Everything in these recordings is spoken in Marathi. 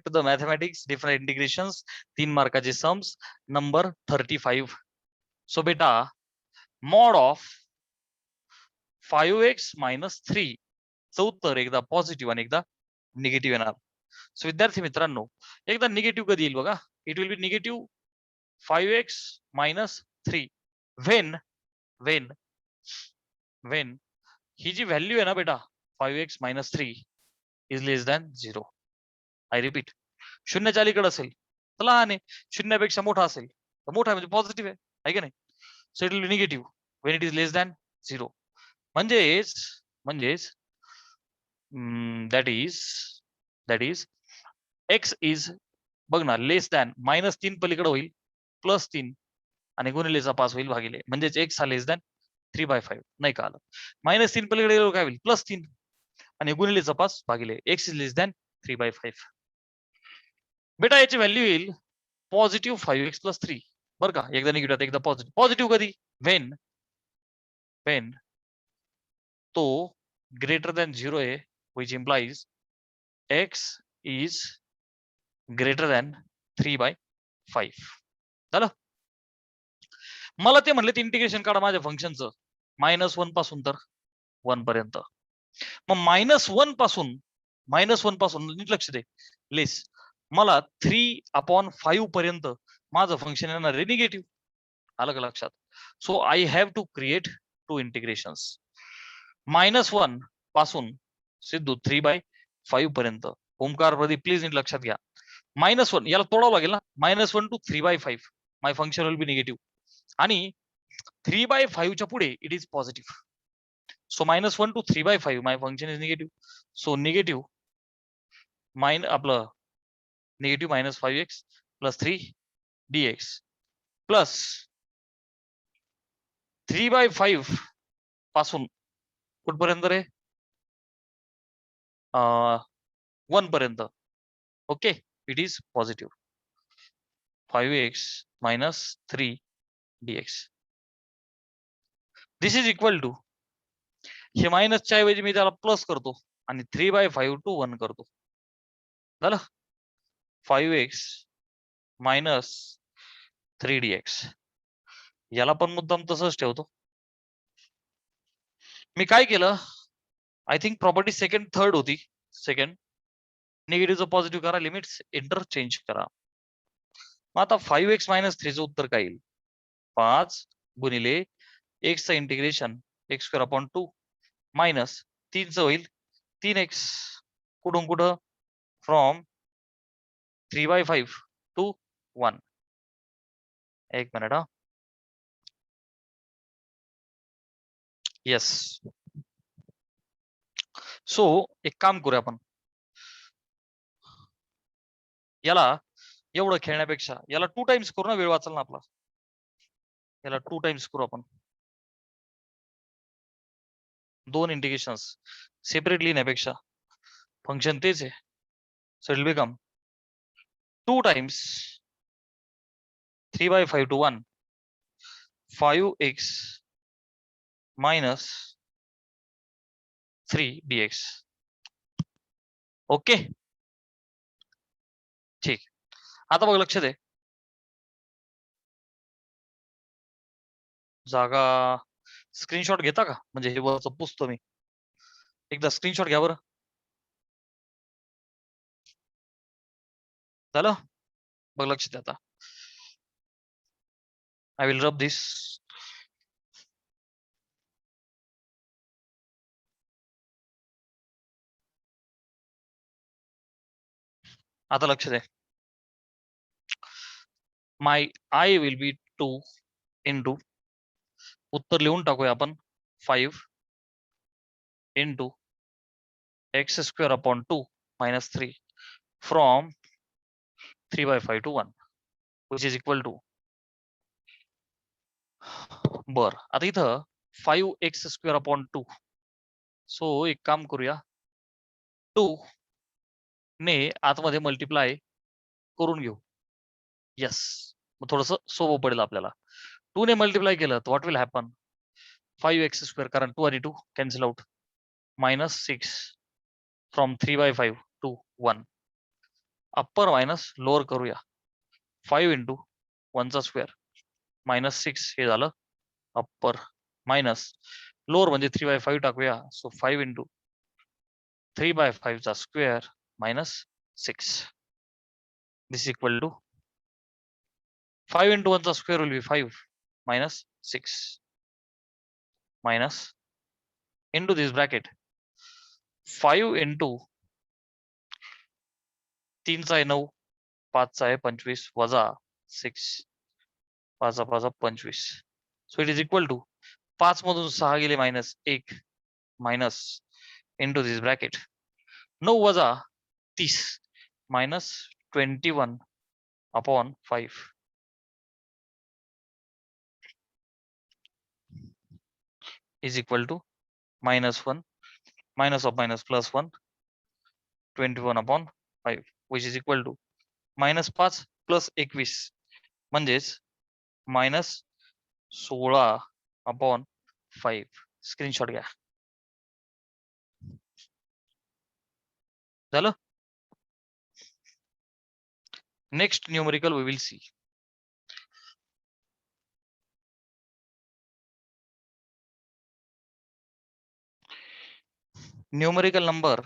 To the mathematics different integrations 3 मार्काचे सम्स नंबर 35. सो बेटा मॉड ऑफ 5x - 3 चं उत्तर एकदा पॉझिटिव्ह आणि एकदा निगेटिव्ह येणार. सो विद्यार्थी मित्रांनो, एकदा निगेटिव्ह कधी येईल बघा. It will be negative 5x - 3 when when ही जी व्हॅल्यू आहे ना बेटा 5x - 3 is less than 0. I repeat, शून्याच्या अलीकडे असेल तर लहान आहे, शून्यापेक्षा मोठा असेल तर मोठा आहे म्हणजे पॉझिटिव्ह आहे की नाही. So it will be negative when it is less than 0. म्हणजेच दॅट इज एक्स इज बघ ना लेस दॅन -3 पलीकडे होईल +3 आणि गुणिलेचा 5 होईल भागिले, म्हणजेच एक्स हा लेस दॅन 3/5. नाही का आलं? -3 पलीकडे गेलो काय होईल +3 आणि गुणिलेचा 5 भागिले एक्स इज लेस दॅन 3/5. बेटा याची व्हॅल्यू येईल पॉझिटिव्ह 5x + 3 बरं का. एकदा निगेटिव्ह एकदा पॉझिटिव्ह कधी व्हेन तो ग्रेटर दॅन 0 आहे, which implies x is greater than 3/5. झालं. मला ते म्हणले इंटिग्रेशन काढा माझ्या फंक्शनचं -1 पासून तर 1 पर्यंत. मग -1 पासून नीट लक्ष दे लेस मला 3/5 पर्यंत माझं फंक्शन येणार आहे निगेटिव्ह. आलं का लक्षात? So I have to create 2 integrations. -1 पासून सिद्धू 3/5 पर्यंत. ओमकार प्रदीप प्लीज नीट लक्षात घ्या. -1 याला तोडावं लागेल ना. -1 to 3/5 my function will be negative आणि 3/5 च्या पुढे it is positive. So -1 to 3/5 my function is negative. So negative आपलं निगेटिव्ह -5x + 3 dx प्लस 3/5 पासून कुठपर्यंत रे 1 पर्यंत. Okay, it is positive 5x - 3 dx. This is equal to हे मायनसच्या ऐवजी मी त्याला प्लस करतो आणि 3/5 to 1 करतो. झालं. 5x - 3 dx याला पण मुद्दाम तसंच ठेवतो. मी काय केलं, I think property second third होती. सेकंड निगेटिव्हचं पॉझिटिव्ह करा, लिमिट्स इंटरचेंज करा. मग आता 5x - 3 चं उत्तर काय येईल 5 गुणिले x चं इंटिग्रेशन x²/2 मायनस 3 चं होईल 3x कुठून कुठं फ्रॉम 3/5 to 1. एक मिनिट हा. येस. सो एक काम करूया आपण, याला एवढं खेळण्यापेक्षा याला 2 टाइम्स करू ना, वेळ वाचल ना आपला. याला 2 टाइम्स करू आपण. 2 इंटिग्रेशन्स सेपरेट लिहिण्यापेक्षा फंक्शन तेच आहे. So it will become 2 times 3/5 to 1 5x - 3 dx. Okay ठीक. आता बघ लक्ष दे. जागा स्क्रीनशॉट घेता का, म्हणजे हे वरचं पुसतो मी. एकदा स्क्रीनशॉट घ्या बरं. झालं. बघ लक्ष दे आता. I will rub this. आता लक्ष दे. My I will B 2 into उत्तर लिहून टाकूया आपण 5 into x²/2 - 3 from 3/5 to 1 which is equal to. बर आता इथं 5x²/2. सो एक काम करूया 2 ने आतमध्ये मल्टिप्लाय करून घेऊ. येस, मग थोडस सोपं पडेल आपल्याला. 2 ने मल्टिप्लाय केलं तर व्हॉट विल हॅपन 5x², कारण 2 आणि 2 cancel out, -6 from 3/5 to 1. Upper minus lower करूया. 5 इंटू 1चा स्क्वेअर -6 हे झालं अप्पर, मायनस लोअर म्हणजे 3/5 टाकूया. सो 5 इंटू 3/5चा square -6. This equal to 5 into 1चा square will be 5 -6 minus into this bracket 5 into 3चा आहे 9, 5चा आहे 25 वजा 6, 5 25. So it is equal to 5 मधून 6 गेले -1 मायनस इंटू दिस ब्रॅकेट 9 वजा 30 -21 upon 5 is equal to -1 minus of minus +1 21 upon 5 which is equal to -5 + 21 म्हणजेच -16 अपॉन 5. स्क्रीनशॉट घ्या. झालं. Next numerical we will see. Numerical number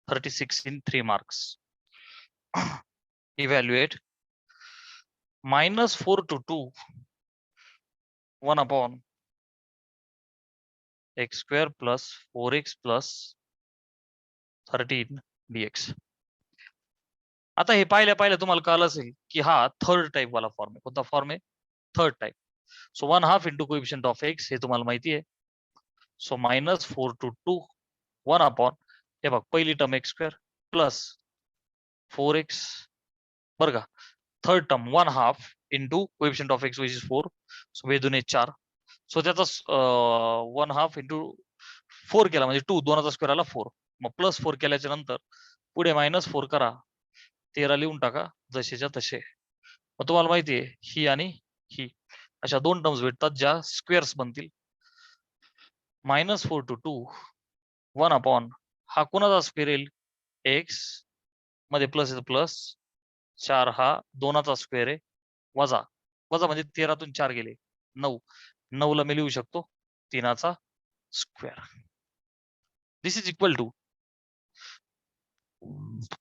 36 in 3 marks. Evaluate -4 to 2 1 upon x square plus 4x plus 13 dx. आता हे पाहिल्या तुम्हाला कळलं असेल की हा थर्ड टाइप वाला फॉर्म आहे. कोणता फॉर्म आहे? Third type. So 1/2 into coefficient of x हे तुम्हाला माहिती आहे. सो -4 to 2 1 अपॉन हे बघ पहिली term x square plus 4x बरं का. Third term 1/2 into coefficient of x which is 4. So हे दोन्ही 4. सो त्याचा 1/2 इंटू 4 केला म्हणजे 2, 2चा स्क्वेअर आला 4. मग +4 केल्याच्या नंतर पुढे -4 करा, 13 लिहून टाका जसेच्या तसे. मग तुम्हाला माहिती आहे ही आणि ही अशा दोन टर्म्स भेटतात ज्या स्क्वेअर्स बनतील. -4 to 2 1 अपॉन हा कोणाचा स्क्वेअर येईल? x मध्ये प्लस प्लस 4 हा 2चा स्क्वेअर आहे वजा वजा म्हणजे 13तून 4 गेले 9. 9 ला मी लिहू शकतो 3चा square. This is equal to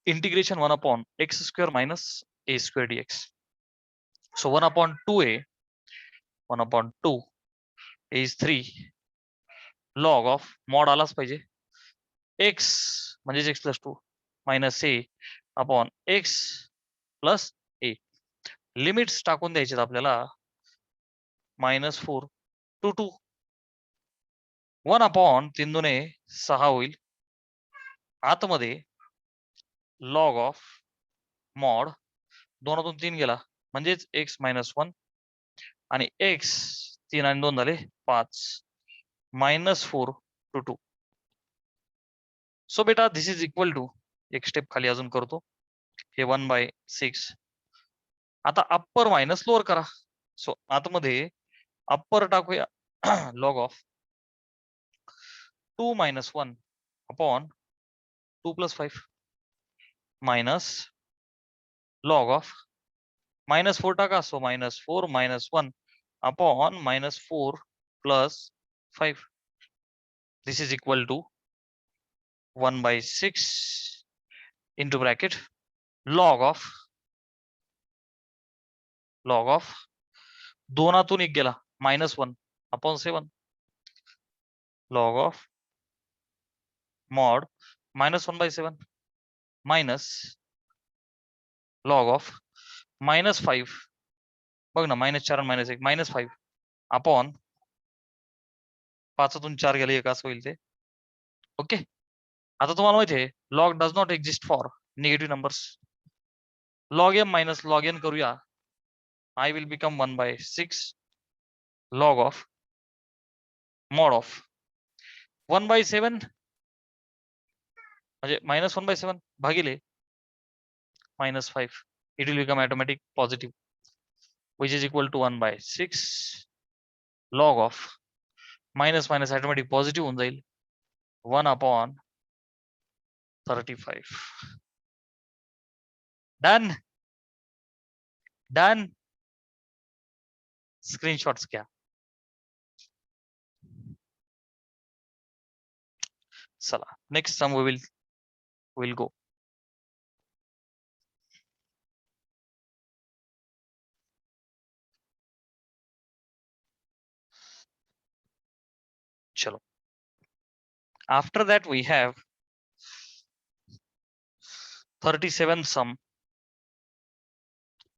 integration 1 upon x square minus a square dx. So 1 upon 2a 1 upon 2 is 3 log of mod आलाच पाहिजे x म्हणजे x plus 2 minus a upon x plus a. Limits टाकून द्यायचे आपल्याला -4 to 2 1 अपॉन 3 दुने 6 होईल. आतमध्ये लॉग ऑफ मॉड 2तून 3 गेला म्हणजेच x -1 आणि x 3 आणि 2 झाले 5 -4 to 2. सो बेटा दिस इज इक्वल टू एक स्टेप खाली अजून करतो हे 1/6. आता अप्पर मायनस लोअर करा. सो आतमध्ये अप्पर टाकूया log of 2 - 1 upon 2 + 5 minus log of -4 टाका. सो -4 - 1 अपॉन -4 + 5. This is equal to 1/6 into bracket log of 2तून 1 गेला -1 अपॉन 7 log of mod -1/7 मायनस log of -5 बघ ना -4 आणि -1 -5 अपॉन 5तून 4 गेले एक असं होईल ते. ओके. आता तुम्हाला माहिती आहे log does not exist for negative numbers. log m minus log n करूया. I will become 1/6 log of mod of 1/7 म्हणजे -1/7 भागिले -5. It will become automatic positive which is equal to 1/6 log of minus minus automatic positive होऊन जाईल 1/35. Done. Done. Screenshots घ्या. चला next sum we will go. चलो. After that we have 37 sum.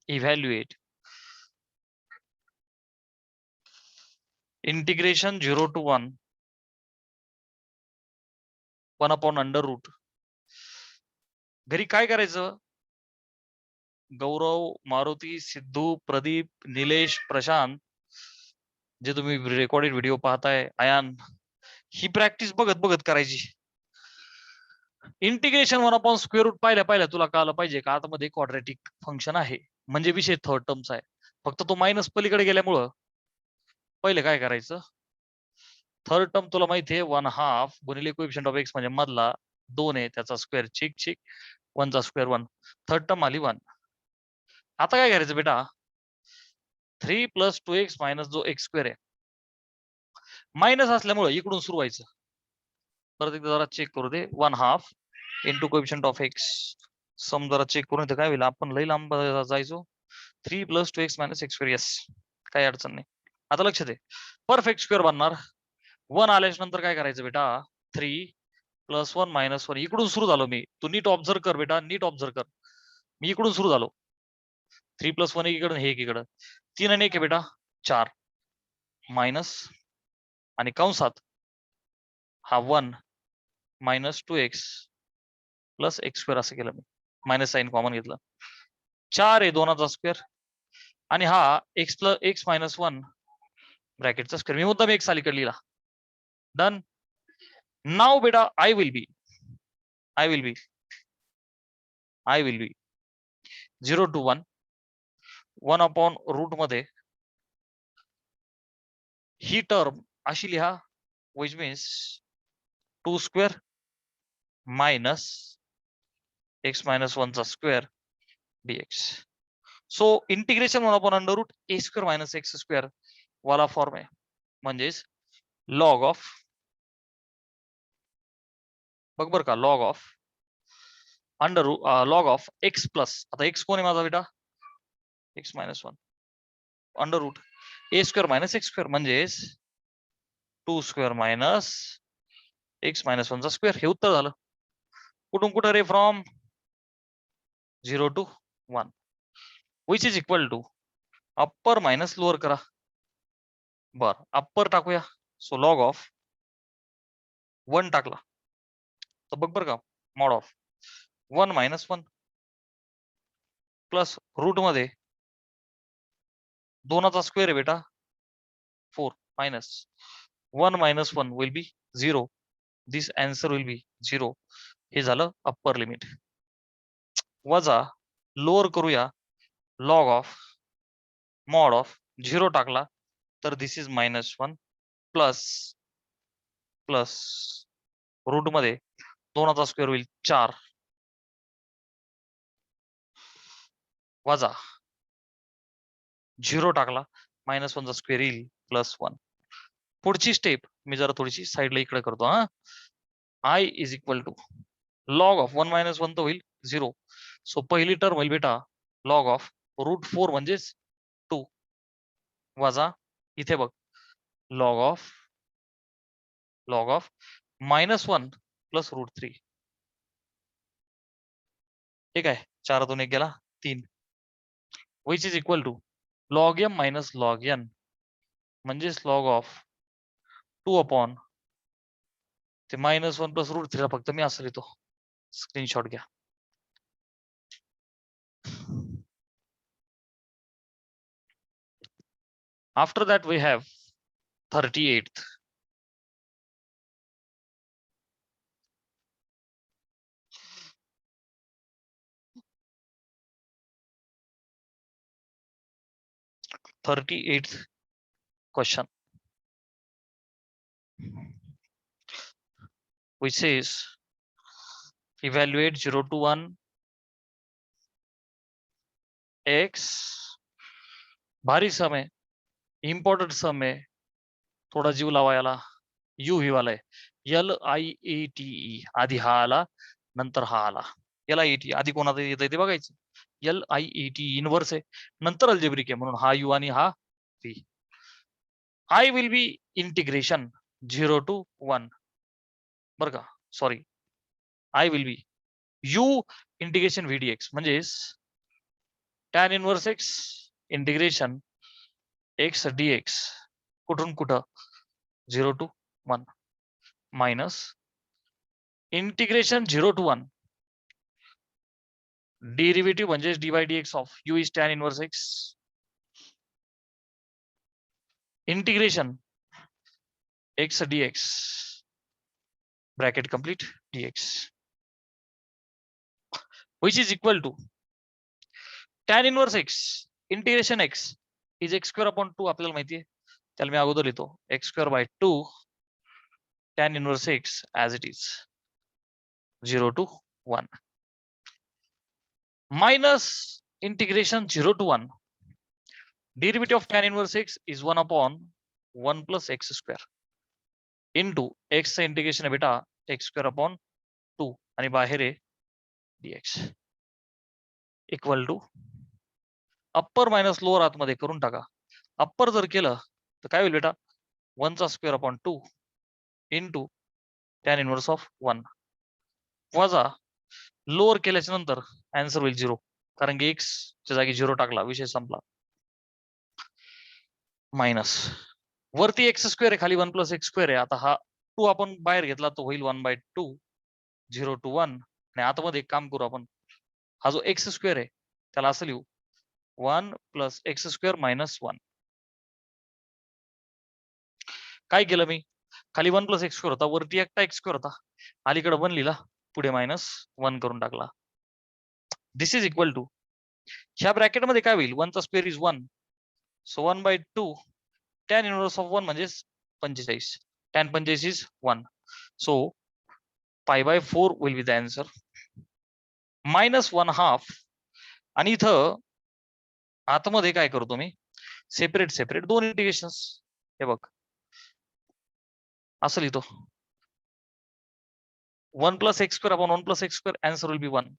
Evaluate. Integration 0 to 1. 1/√. घरी काय करायचं? गौरव, मारुती, सिद्धू, प्रदीप, निलेश, प्रशांत, जे तुम्ही रेकॉर्डेड व्हिडिओ पाहताय, आयान, ही प्रॅक्टिस बघत बघत करायची. इंटिग्रेशन 1/√. पाहिल्या तुला कळलं पाहिजे का आतमध्ये क्वाड्रॅटिक फंक्शन आहे, म्हणजे विषय थर्ड टर्मचा आहे. फक्त तो मायनस पलीकडे गेल्यामुळं पहिले काय करायचं, थर्ड टर्म तुला माहिती आहे 1/2 गुणिले कोएफिशियंट ऑफ एक्स म्हणजे मधला 2 आहे त्याचा स्क्वेअर, चिक 1 चा स्क्वेअर 1. थर्ड टर्म आली 1. आता काय करायचं बेटा, 3 + 2x - जो एक्स स्क्वेअर आहे मायनस असल्यामुळे इकडून सुरू व्हायचं. परत एकदा जरा चेक करू दे. 1/2 इंटू कोएफिशियंट ऑफ एक्स. सम जरा चेक करून काय होईल, आपण लई लांब जायचो. 3 + 2x - एक्स स्क्वेअर. यस, काही अडचण नाही. आता लक्ष दे, परफेक्ट स्क्वेअर बनणार. 1 आल्याच्या नंतर काय करायचं बेटा, 3 + 1 - 1. इकडून सुरू झालो मी, तू नीट ऑब्झर्व कर बेटा, नीट ऑब्झर्व कर. मी इकडून सुरू झालो. 3 + 1 एकीकडे, हे एकीकडे. 3 आणि 1 आहे बेटा 4 मायनस, आणि कंसात हा 1 - 2x + एक्स स्क्वेअर असं केलं मी. मायनस साइन कॉमन घेतलं. 4 आहे 2चा स्क्वेअर, आणि हा x - 1 ब्रॅकेटचा स्क्वेअर. मी मुद्दाम एक अलीकडे लिहिला. डन. नाव बेटा I will be 0 to 1 1/√. मध्ये ही टर्म अशी लिहा, which means 2 square minus x - 1 चा square dx. So integration 1/√, a² - x² वाला फॉर्म आहे, म्हणजेच लॉग ऑफ, बघ बर का, log of log of x plus, आता x कोण आहे माझा बेटा, x - 1 under route a² - x² म्हणजेच 2 स्क्वेअर मायनस x - 1 चा स्क्वेअर. हे उत्तर झालं. कुठून कुठं रे, from 0 to 1, which is equal to upper minus lower करा. बर, अप्पर टाकूया. सो लॉग ऑफ 1 टाकला तर बघ बर का, मॉड ऑफ 1 - 1 प्लस रूट मध्ये 2चा स्क्वेअर आहे बेटा 4 minus 1 - 1 will be 0. This answer will बी 0. हे झालं अप्पर लिमिट. वजा लोअर करूया, लॉग ऑफ मॉड ऑफ 0 टाकला तर दिस इज -1 प्लस रूट मध्ये 2चा स्क्वेअर होईल 4 वजा 0 टाकला -1 चा स्क्वेअर येईल +1. पुढची स्टेप मी जरा थोडीशी साईडला इकडे करतो. हा, I is equal to log of 1 - 1 तर होईल 0. सो पहिली टर्म होईल बेटा लॉग ऑफ √4 म्हणजेच 2 वजा इथे बघ लॉग ऑफ -1 प्लस √3. ठीक आहे, 4 2 1 गेला 3, which is equal to log m minus log n म्हणजेच लॉग ऑफ 2 ते -1 प्लस √3 फक्त मी असं लिहितो. स्क्रीनशॉट घ्या. After that we have 38th. Question. which says evaluate 0 to 1 x, भारी सम है, इम्पॉर्टंट सम है, थोडा जीव लावा याला, यू ही वाला आहे, LIATE, आधी हा आला नंतर हा आला, LIATE आधी कोणाचं येतं ते बघायचं, LIATE इनवर्स आहे, नंतर अल्जेब्रिक आहे, म्हणून हा यू आणि हा V. I will be integration 0 to 1 बरं का, sorry, I will be u integration VDX म्हणजेच tan inverse x integration x dx कुठून कुठं 0 to 1 minus integration 0 to 1 derivative म्हणजेच dy dx of u is tan inverse x integration x dx bracket complete dx which is equal to tan inverse x integration x is x square upon 2 आपल्याला माहिती आहे, त्याला मी अगोदर लिहितो x square by 2 tan inverse x as it is 0 to 1 minus integration 0 to 1 derivative of tan inverse x is 1 upon 1 plus x square into x चा इंटिग्रेशन आहे बेटा x स्क्वेअर अपॉन 2 आणि बाहेर आहे dx equal to upper minus lower आतमध्ये करून टाका. अप्पर जर केलं तर काय होईल बेटा 1 चा square upon 2 into tan inverse of 1 वजा लोअर केल्याच्या नंतर आन्सर होईल 0 कारण की x च्या जागी 0 टाकला विषय संपला. मायनस वरती एक्स स्क्वेअर आहे खाली 1 प्लस एक्स स्क्वेअर आहे. आता हा 2 आपण बाहेर घेतला तो होईल 1/2 0 to 1 आणि आतमध्ये एक काम करू आपण, हा जो एक्स स्क्वेअर आहे त्याला असं लिहू 1 प्लस एक्स स्क्वेअर मायनस 1. काय केलं मी, खाली 1 प्लस एक्स स्क्वेअर होता, वरती एकटा एक्स स्क्वेअर होता, अलीकडे 1 लिहिला, पुढे मायनस 1 करून टाकला. दिस इज इक्वल टू ह्या ब्रॅकेट मध्ये काय होईल 1 चा square is 1 so 1/2 tan inverse of 1 म्हणजे 45 tan 45 is 1 so π/4 will be the answer minus 1/2 आणि इथं आतमध्ये काय करतो मी सेपरेट सेपरेट दोन इंटिग्रेशन्स हे बघ असं लिहितो 1 plus x square upon 1 plus x square answer will be 1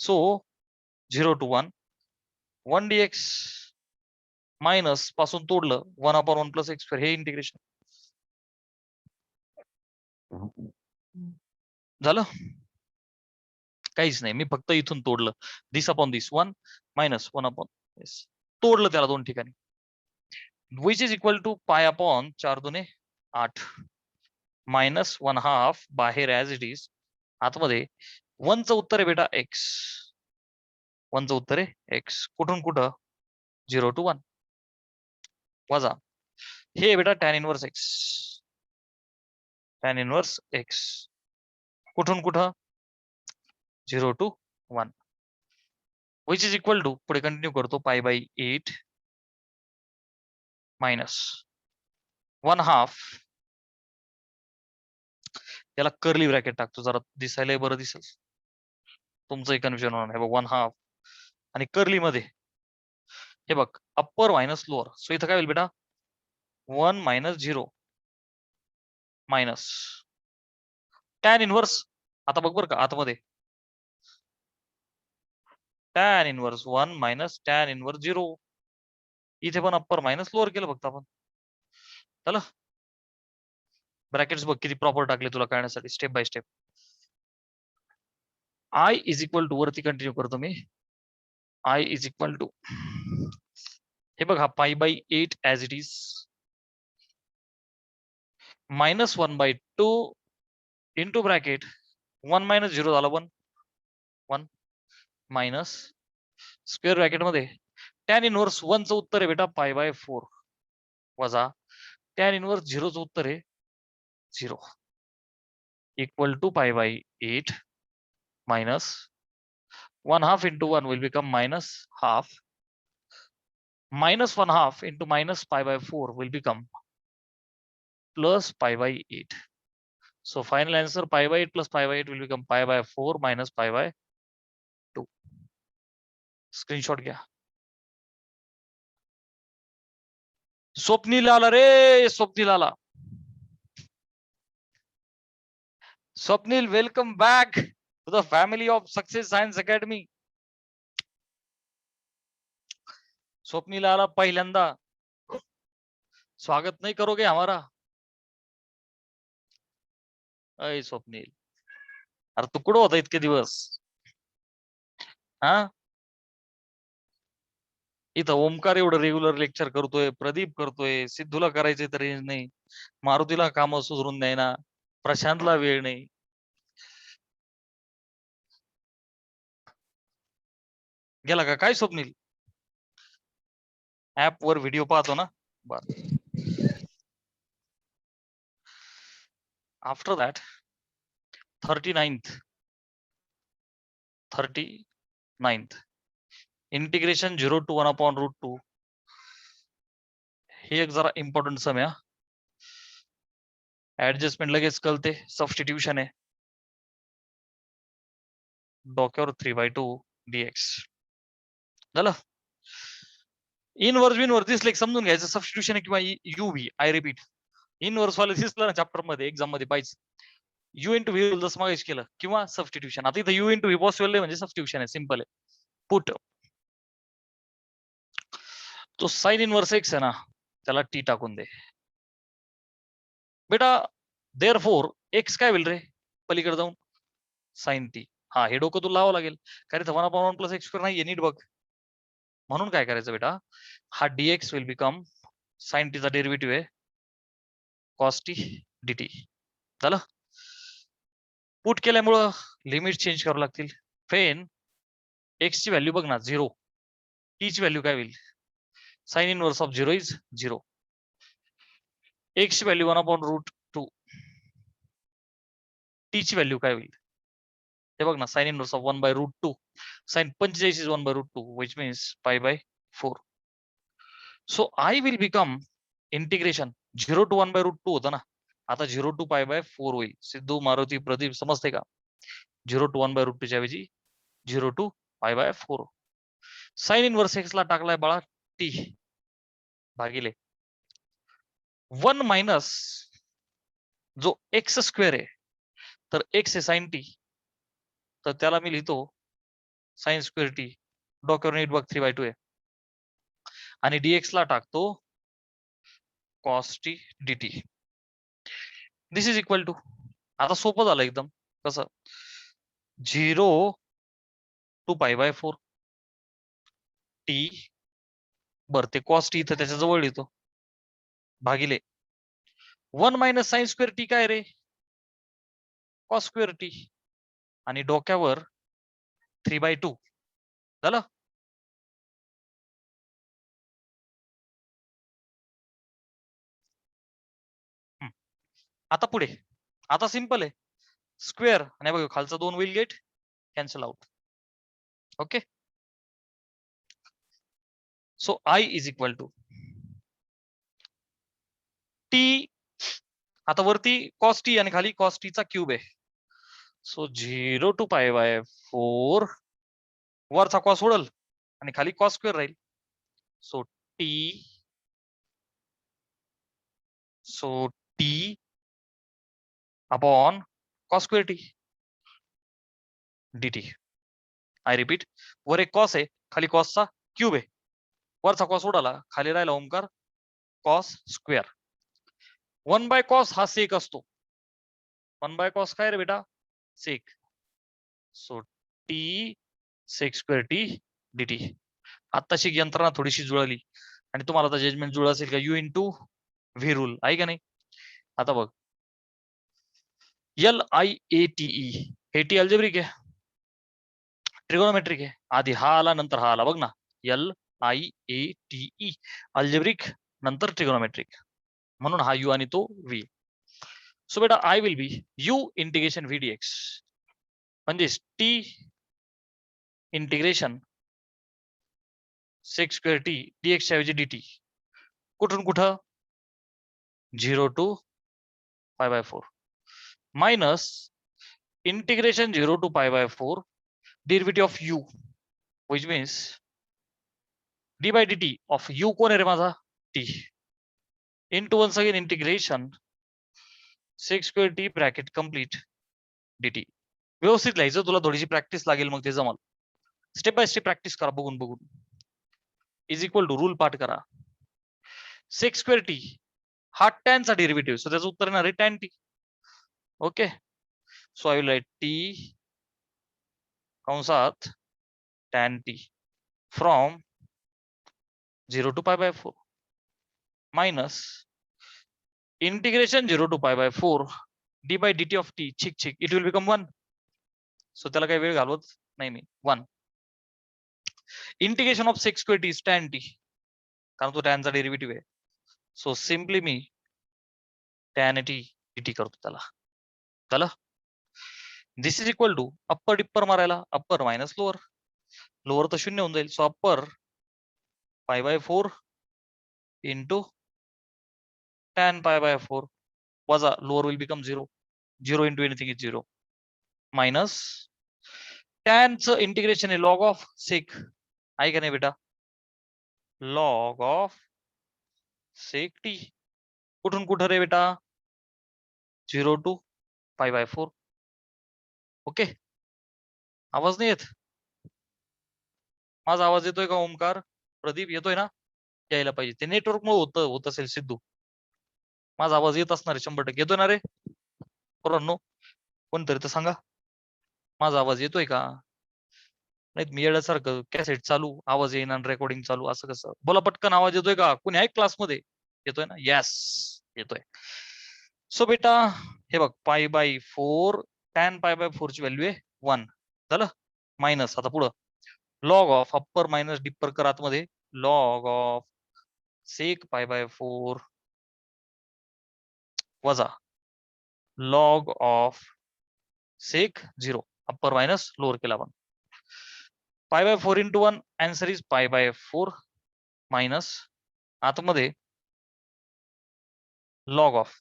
so 0 to 1 1 dx minus पासून तोडलं 1 अपॉन 1 प्लस एक्स स्क्वेअर हे इंटिग्रेशन झालं. काहीच नाही, मी फक्त इथून तोडलं this upon this 1 minus 1 upon तोडलं त्याला दोन ठिकाणी which is equal to pi upon 4 दुने 8 मायनस 1/2 बाहेर ऍज इट इज आतमध्ये 1 चं उत्तर आहे बेटा एक्स 1 चं उत्तर आहे एक्स कुठून कुठं 0 to 1 वजा हे बेटा tan inverse x tan inverse x कुठून कुठं 0 to 1 which is equal to पुढे कंटिन्यू करतो π/8 मायनस 1/2 याला कर्ली ब्रॅकेट टाकतो जरा दिसायला बरं दिसेल, तुमचंही कन्फ्युजन होणार आहे. 1/2 आणि कर्ली मध्ये हे बघ अप्पर मायनस लोअर सो इथं काय होईल बेटा 1 मायनस 0 मायनस tan इनवर्स आता बघ बरं का आतमध्ये tan inverse 1 minus tan inverse 0 इथे पण अप्पर मायनस लोअर केलं फक्त आपण. चला ब्रॅकेट्स बघ किती प्रॉपर टाकले तुला कळण्यासाठी step by step. I is equal to वरती कंटिन्यू करतो मी I इज इक्वल टू हे बघ हा π/8 as it is minus 1/2 into bracket 1 minus 0 झाला 1 मायनस स्क्वेअर ब्रॅकेट मध्ये tan इनवर्स 1 चं उत्तर आहे बेटा π/4 वजा tan इनवर्स 0 चं उत्तर आहे 0 equal to π/8 minus 1/2 into 1 will become minus half minus 1/2 into minus π/4 will become plus π/8 So final answer pi by 8 plus pi by 8 will become pi by 4 minus pi by 2. Screenshot घ्या. स्वप्नील आला रे, स्वप्नील आला. Swapnil, welcome back to the family of success science academy. Swapnil आला पहिल्यांदा. स्वागत नहीं करोगे हमारा? अय स्वप्नील, अरे तू कुठं होता इतके दिवस? हा, इथं ओमकार एवढं रेग्युलर लेक्चर करतोय, प्रदीप करतोय, सिद्धूला करायचे तर रेंज नाही, मारुतीला काम सुधरून द्यायना, प्रशांतला वेळ नाही. गेला का काय स्वप्नील? ऍप वर व्हिडिओ पाहतो ना. बर. After that 39th integration 0 to 1 upon root 2. हे एक जरा इम्पॉर्टंट सम आहे. ऍडजस्टमेंट लगेच कळते. सबस्टिट्यूशन आहे. डोक्यावर 3/2 dx झालं. इनवर्स बिनवर्स दिसले समजून घ्यायचं, सबस्टिट्यूशन आहे किंवा युव्ही. आय रिपीट, इनवर्स वाले दिसलं ना चॅप्टर मध्ये, एक्झाम मध्ये पाहिजे यू इंटू व्ही जसं मागेच केलं, किंवा सबस्टिट्यूशन. आता इथं यू इंटू व्ही पॉसिबल आहे म्हणजे सबस्टिट्यूशन आहे, सिंपल आहे. पुट तो साइन इनवर्स एक्स आहे ना, त्याला टी टाकून दे बेटा. देअरफॉर एक्स काय होईल रे पलीकडे जाऊन? Sine t. हा, हे डोकं तुला लावावं लागेल, कारण इथं 1/1 प्लस एक्स स्क्वेअर नाहीये, नीट बघ. म्हणून काय करायचं बेटा, हा डीएक्स विल बिकम साइन टीचा डेरिव्हेटिव्ह आहे कॉस टी डीटी. झालं. पुट केल्यामुळं लिमिट चेंज करावं लागतील. फेन एक्स ची व्हॅल्यू बघ ना 0, टी ची व्हॅल्यू काय होईल? Sine inverse of 0 is 0. X ची व्हॅल्यू 1/√2, टी ची व्हॅल्यू काय होईल? हे बघ ना, sine inverse of 1/√2. Sine 45 is 1/√2 which means pi by 4. So I will become integration 0 to 1/√2 होतं ना, आता 0 to पाई बाय 4 होईल. सिद्धू, मारुती, प्रदीप समजते का? 0 to 1/√2 च्या ऐवजी 0 to pi by 4. Sine inverse x ला टाकलाय बाळा टी भागिले 1 मायनस जो एक्स स्क्वेअर आहे, तर एक्स आहे साइन टी, तर त्याला मी लिहितो साइन स्क्वेअर टी. डॉक्टर नीट बघ 3/2 आहे, आणि डीएक्स ला टाकतो cos t dt. This is equal to, आता सोपं झालं एकदम. कसं? 0 to पाई बाय 4 टी, बर ते कॉस टी इथं त्याच्या जवळ लिहितो, भागिले 1 मायनस साइन स्क्वेअर टी काय रे? कॉस स्क्वेअर टी, आणि डोक्यावर 3/2. झालं. आता पुढे, आता सिंपल आहे. स्क्वेअर आणि बघा खालचा 2 will get cancel out. Okay. So I is equal to t, आता वरती कॉस टी आणि खाली कॉस टीचा क्यूब आहे. सो 0 to पाई बाय 4, वरचा कॉस उडल आणि खाली कॉस स्क्वेअर राहील. So t, upon cos square T dt. I repeat, वर एक कॉस आहे, खाली कॉसचा क्यूब आहे, वरचा कॉस उडाला, खाली राहिला Omkar cos square. 1 by cos हा सेक असतो. 1 बाय कॉस काय रे बेटा? Sec. So T sec square T DT. आत्ताची यंत्रणा थोडीशी जुळाली, आणि तुम्हाला आता जजमेंट जुळ असेल का? यू इंटू व्ही रूल आहे का नाही? आता बघ, LIATE हे टी अल्जेब्रिक आहे, ट्रिगोनोमेट्रिक आहे. आधी हा आला नंतर हा आला, बघ ना, LIATE अल्जेब्रिक नंतर ट्रिगोनोमेट्रिक, म्हणून हा यू आणि तो व्ही. सो बेटा I will be U integration V DX, म्हणजे T integration sec square T DX च्या ऐवजी डीटी. कुठून कुठं? 0 to pi by 4. minus integration 0 to pi by 4 derivative of u, which means d by dt of u कोण आहे रे माझा t into once again integration sec square t bracket complete dt. व्यवस्थित लिहायचं, तुला थोडीशी प्रॅक्टिस लागेल, मग ते जमल. स्टेप बाय स्टेप प्रॅक्टिस करा, बघून बघून. इज इक्वल टू रूल पाठ करा. सेक स्क्वेअर टी हा tan चा डेरिव्हेटिव्ह, सो त्याचं उत्तर येणार आहे tan t. Okay, so I will write T कंसात tan t from 0 to pi by 4 minus integration 0 to pi by 4 d by dt of t, छिक छिक, it will become 1. सो त्याला काही वेळ घालवत नाही मी. 1 integration of sec square T is tan t, कारण तो tan चा डेरिव्हेटिव्ह आहे. सो सिम्पली मी tan t dt करतो त्याला. चला, this is equal to upper dipper मारायला अप्पर मायनस लोअर, लोअर तर 0 होऊन जाईल. So upper pi by 4 into tan pi by 4 वजा lower will become 0, 0 into anything is 0 minus tan च इंटिग्रेशन आहे लॉग ऑफ सेक, आहे का नाही बेटा, लॉग ऑफ सेक टी, कुठून कुठं रे बेटा, 0 टू पाय बाय 4. ओके, आवाज नाही येत माझा? आवाज येतोय का ओमकार, प्रदीप येतोय ना? यायला पाहिजे, ते नेटवर्क मुळे होत असेल. सिद्धू, माझा आवाज येत असणार आहे 100%, येतोय ना रे पोरांनो? कोणतरी तर सांगा, माझा आवाज येतोय का? नाही मी येण्यासारखं कॅसेट चालू, आवाज येणार, रेकॉर्डिंग चालू, असं कसं? बोला पटकन, आवाज येतोय का? कुणी आहे क्लासमध्ये? येतोय ना? यस येतोय. सो बेटा हे बघ, पाय बाय 4 tan पाय बाय 4 ची व्हॅल्यू आहे 1 झालं, मायनस आता पुढं log of upper minus dipper कर आतमध्ये, log of sec pi by 4 वजा log of sec 0 upper minus lower केला आपण. Pi by 4 into 1 answer is pi by 4 minus आतमध्ये लॉग ऑफ,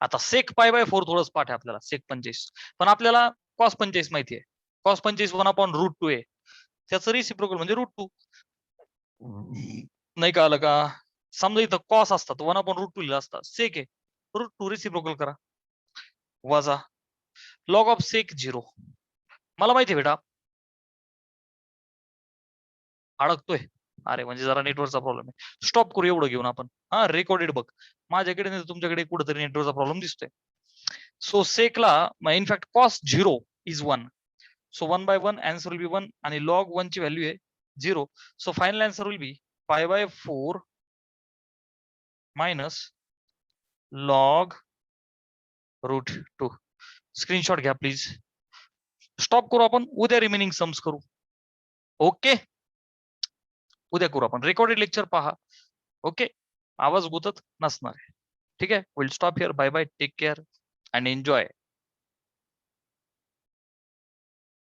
आता सेक पाय बाय 4 थोडंच पाठ आहे आपल्याला, सेक 45, पण आपल्याला कॉस 45 माहिती आहे. कॉस 45 1/√2 आहे, त्याचं रिसिप्रोकल म्हणजे √2. नाही का आलं का? समजा इथं कॉस असतात 1/√2 लिहिला असता, सेक आहे √2 रिसिप्रोकल करा, वजा लॉग ऑफ सेक 0. मला माहिती आहे बेटा, अडकतोय, अरे म्हणजे जरा नेटवर्कचा प्रॉब्लेम आहे. स्टॉप करू एवढं घेऊन आपण. हा रेकॉर्डेड बघ, माझ्याकडे नाही तुमच्याकडे कुठेतरी नेटवर्कचा प्रॉब्लेम दिसतोय. सो सेकला in fact cos 0 is 1, so 1/1 answer will be 1 आणि लॉग 1 ची व्हॅल्यू आहे 0. सो फायनल आन्सर विल बी पाय बाय 4 मायनस लॉग √2. स्क्रीनशॉट घ्या प्लीज. स्टॉप करू आपण, उद्या रिमेनिंग सम्स करू. ओके, उद्या करू आपण, रेकॉर्डेड लेक्चर पहा. ओके, आवाज गुतत नसणार आहे. ठीक आहे, will stop here. Bye bye, take care and enjoy.